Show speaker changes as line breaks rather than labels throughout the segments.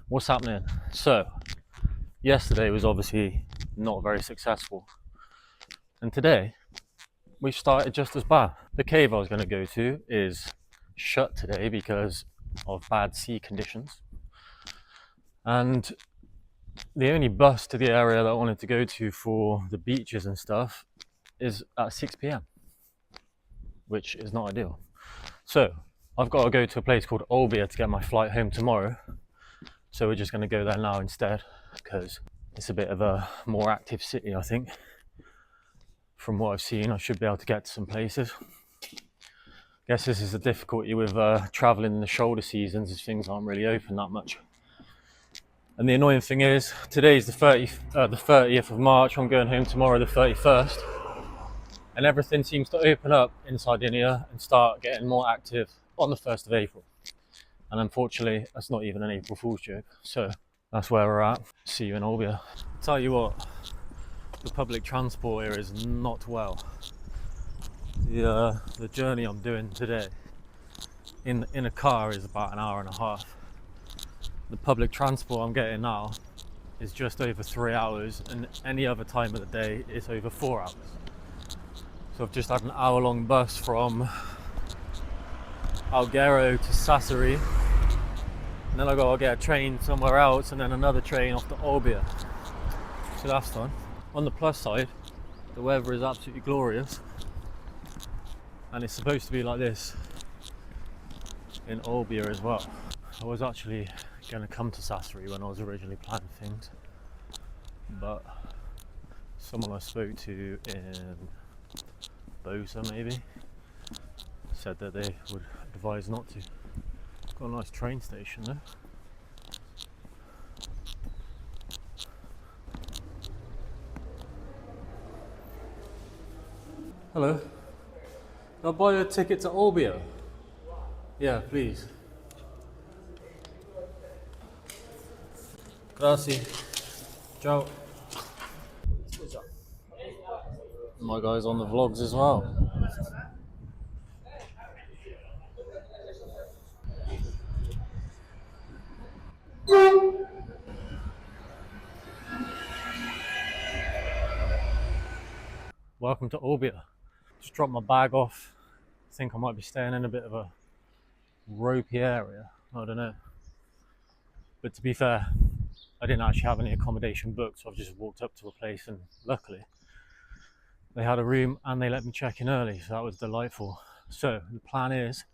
What's happening? So, yesterday was obviously not very successful, and today we started just as bad. The cave I was going to go to is shut today because of bad sea conditions, and the only bus to the area that I wanted to go to for the beaches and stuff is at 6 p.m, which is not ideal. So, I've got to go to a place called Olbia to get my flight home tomorrow. So we're just going to go there now instead because it's a bit of a more active city, I think. From what I've seen, I should be able to get to some places. Guess this is the difficulty with travelling in the shoulder seasons, is things aren't really open that much. And the annoying thing is, today's the 30th of March, I'm going home tomorrow the 31st, and everything seems to open up in Sardinia and start getting more active on the 1st of April. And unfortunately, that's not even an April Fool's joke. So that's where we're at. See you in Olbia. Tell you what, the public transport here is not well. The journey I'm doing today in a car is about an hour and a half. The public transport I'm getting now is just over 3 hours, and any other time of the day it's over 4 hours. So I've just had an hour-long bus from Alghero to Sassari, and then I got to get a train somewhere else, and then another train off to Olbia. So that's fun. On the plus side, the weather is absolutely glorious, and it's supposed to be like this in Olbia as well. I was actually going to come to Sassari when I was originally planning things, but someone I spoke to in Bosa maybe said that they would advise not to. Got a nice train station there. Hello. I'll buy you a ticket to Olbia. Yeah, please. Grazie. Ciao. My guy's on the vlogs as well. Welcome to Olbia. Just dropped my bag off. I think I might be staying in a bit of a ropey area. I don't know. But to be fair, I didn't actually have any accommodation booked, so I've just walked up to a place, and luckily they had a room and they let me check in early, so that was delightful. So the plan is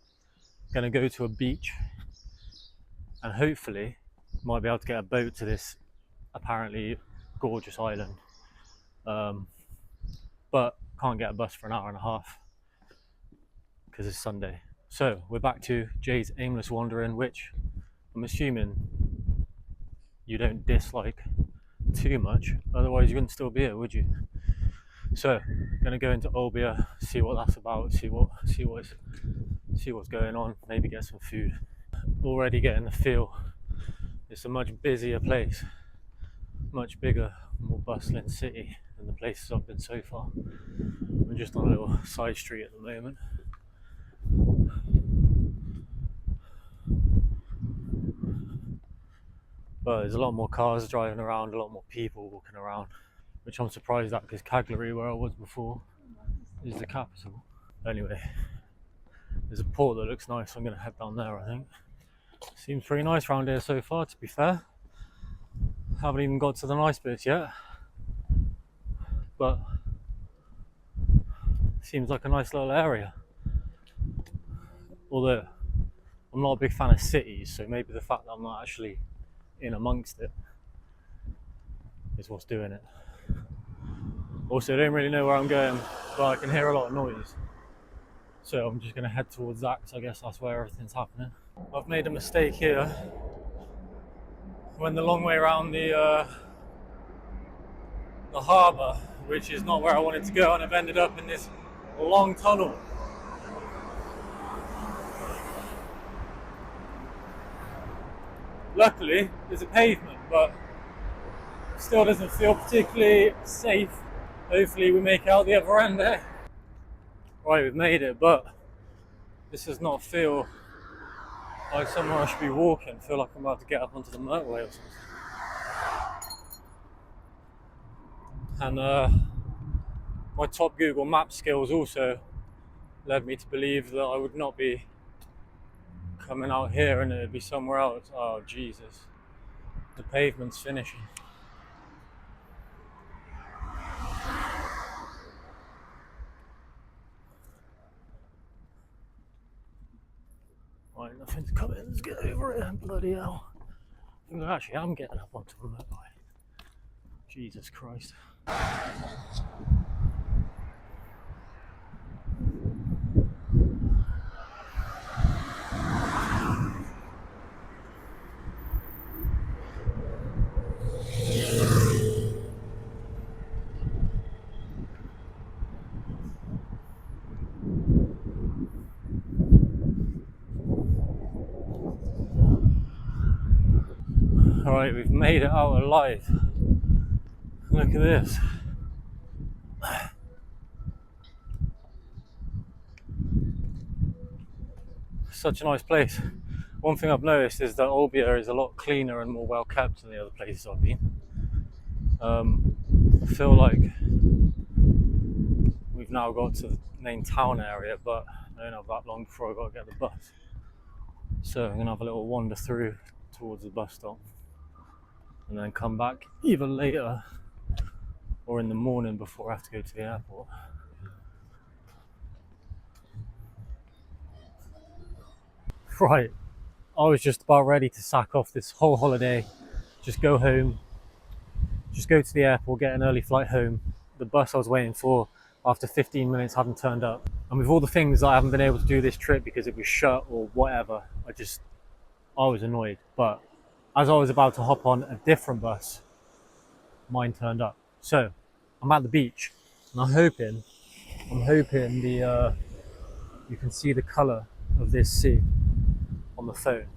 going to go to a beach and hopefully might be able to get a boat to this apparently gorgeous island. But can't get a bus for an hour and a half because it's Sunday. So we're back to Jay's aimless wandering, which I'm assuming you don't dislike too much, otherwise you wouldn't still be here, would you? So gonna go into Olbia, see what that's about, see what's going on, maybe get some food. Already getting the feel it's a much busier place, much bigger, more bustling city than the places I've been so far. We're just on a little side street at the moment. But there's a lot more cars driving around, a lot more people walking around, which I'm surprised at because Cagliari, where I was before, is the capital. Anyway, there's a port that looks nice, so I'm going to head down there, I think. Seems pretty nice around here so far, to be fair. Haven't even got to the nice bits yet, but seems like a nice little area. Although I'm not a big fan of cities, so maybe the fact that I'm not actually in amongst it is what's doing it. Also, I don't really know where I'm going, but I can hear a lot of noise, so I'm just going to head towards that because I guess that's where everything's happening. I've made a mistake here. Went the long way around the harbour, which is not where I wanted to go, and I've ended up in this long tunnel. Luckily, there's a pavement, but still doesn't feel particularly safe. Hopefully we make it out the other end there. Right, we've made it, but this does not feel Like somewhere I should be walking. I feel like I'm about to get up onto the motorway or something. And my top Google Maps skills also led me to believe that I would not be coming out here and it'd be somewhere else. Oh Jesus, the pavement's finishing. Right, nothing's coming. Let's get over it. Bloody hell. I think I actually am getting up onto the motorway. Jesus Christ. Alright, we've made it out alive. Look at this. Such a nice place. One thing I've noticed is that Olbia is a lot cleaner and more well kept than the other places I've been. I feel like we've now got to the main town area, but I don't have that long before I've got to get the bus. So I'm going to have a little wander through towards the bus stop and then come back either later or in the morning before I have to go to the airport. Right, I was just about ready to sack off this whole holiday, just go home, just go to the airport, get an early flight home. The bus I was waiting for after 15 minutes hadn't turned up. And with all the things that I haven't been able to do this trip because it was shut or whatever, I was annoyed. But as I was about to hop on a different bus, mine turned up. So I'm at the beach and I'm hoping you can see the colour of this sea on the phone.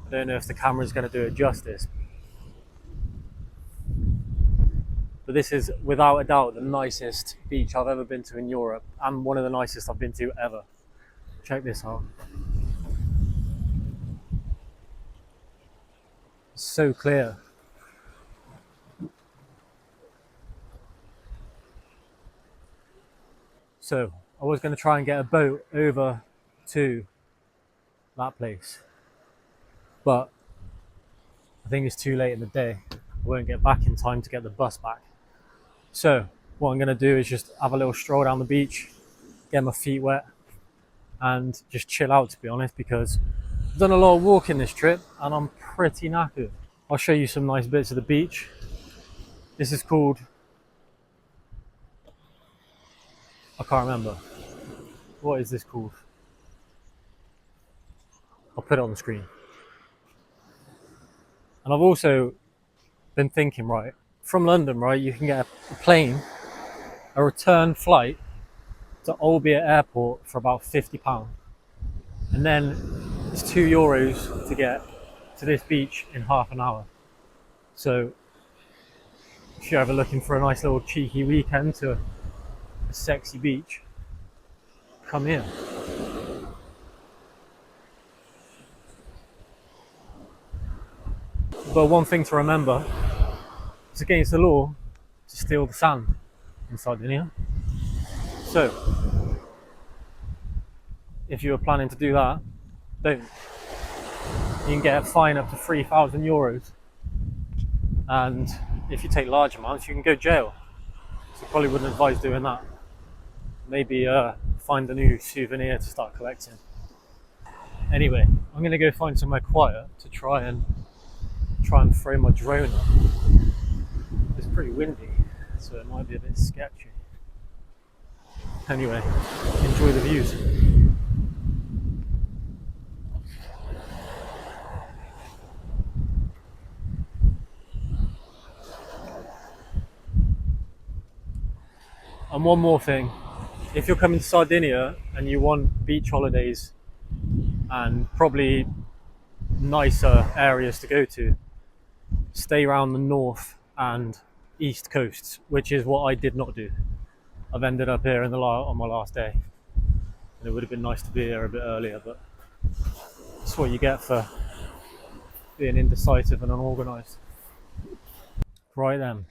I don't know if the camera's going to do it justice, but this is without a doubt the nicest beach I've ever been to in Europe and one of the nicest I've been to ever. Check this out. It's so clear. So I was going to try and get a boat over to that place, but I think it's too late in the day. I won't get back in time to get the bus back. So what I'm going to do is just have a little stroll down the beach, get my feet wet and just chill out, to be honest, because I've done a lot of walking this trip and I'm pretty knackered. I'll show you some nice bits of the beach. This is called, I can't remember. What is this called? I'll put it on the screen. And I've also been thinking, right, from London, right, you can get a plane, a return flight to Olbia Airport for about £50. And then it's €2 to get to this beach in half an hour. So if you're ever looking for a nice little cheeky weekend to a sexy beach, come here. But one thing to remember, it's against the law to steal the sand in Sardinia. So if you were planning to do that, don't. You can get a fine up to €3,000, and if you take large amounts you can go to jail. So probably wouldn't advise doing that. Maybe find a new souvenir to start collecting. Anyway, I'm going to go find somewhere quiet to try and throw my drone up. It's pretty windy, so it might be a bit sketchy. Anyway, enjoy the views. And one more thing, if you're coming to Sardinia and you want beach holidays and probably nicer areas to go to, stay around the north and east coasts, which is what I did not do. I've ended up here on my last day, and it would have been nice to be here a bit earlier, but That's what you get for being indecisive and unorganised. Right then.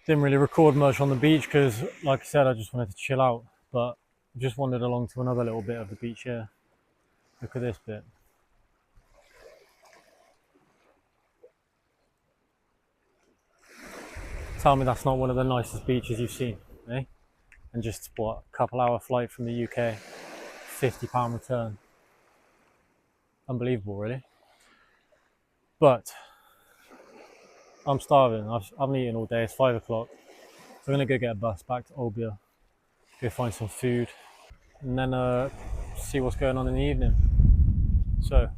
Didn't really record much on the beach because, like I said, I just wanted to chill out. But just wandered along to another little bit of the beach here. Look at this bit. Tell me that's not one of the nicest beaches you've seen, eh? And just, what, a couple hour flight from the UK, £50 return. Unbelievable, really. But I'm starving. I've eaten all day. It's 5 o'clock. So I'm going to go get a bus back to Olbia, go find some food, and then see what's going on in the evening. So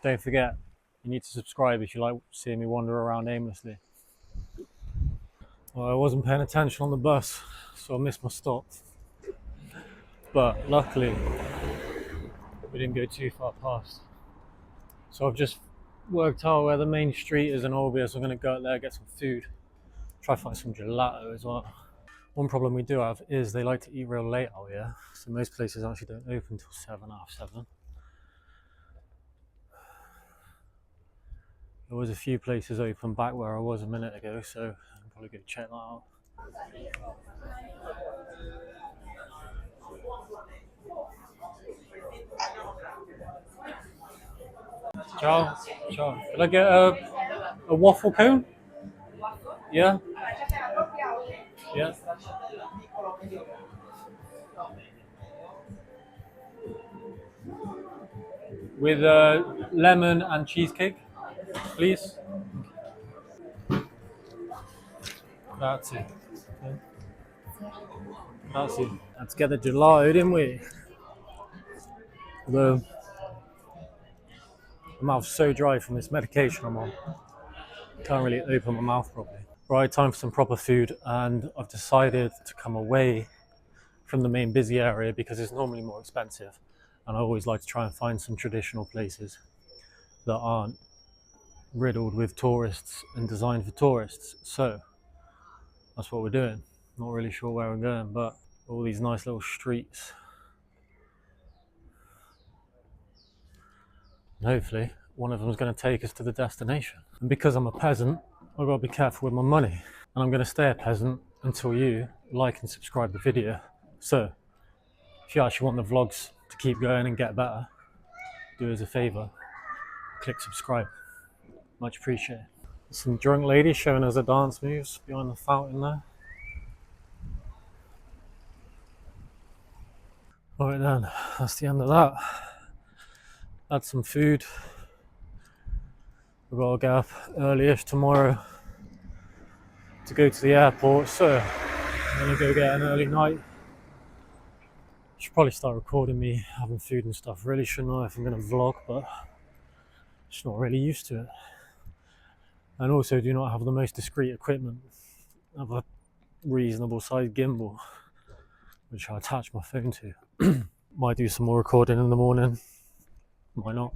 don't forget, you need to subscribe if you like seeing me wander around aimlessly. Well, I wasn't paying attention on the bus, so I missed my stop. But luckily, we didn't go too far past. So I've just worked out where the main street is in Olbia, so I'm going to go out there, get some food, try to find some gelato as well. One problem we do have is they like to eat real late out here, so most places actually don't open until 7, half 7. There was a few places open back where I was a minute ago, so I'll probably go check that out. Ciao, ciao. Can I get a waffle cone? Yeah? Yeah. With lemon and cheesecake, please. Grazie. Grazie. Let's get the gelato, didn't we? Although my mouth's so dry from this medication I'm on, can't really open my mouth properly. Right, time for some proper food, and I've decided to come away from the main busy area because it's normally more expensive, and I always like to try and find some traditional places that aren't riddled with tourists and designed for tourists. So that's what we're doing. Not really sure where we're going, but all these nice little streets. And hopefully one of them is going to take us to the destination. And because I'm a peasant, I've got to be careful with my money. And I'm going to stay a peasant until you like and subscribe the video. So if you actually want the vlogs to keep going and get better, do us a favour, click subscribe. Much appreciated. Some drunk lady showing us her dance moves behind the fountain there. Alright then, that's the end of that. Had some food. We've got to get up early-ish tomorrow to go to the airport, so I'm going to go get an early night. Should probably start recording me having food and stuff. Really shouldn't know if I'm going to vlog, but just not really used to it. And also do not have the most discreet equipment. I have a reasonable sized gimbal, which I attach my phone to. Might do some more recording in the morning, might not.